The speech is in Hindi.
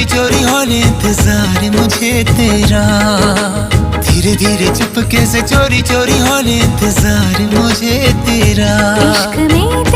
चोरी चोरी होने इंतजार मुझे तेरा, धीरे धीरे चुपके से चोरी चोरी होने इंतजार मुझे तेरा। इश्क में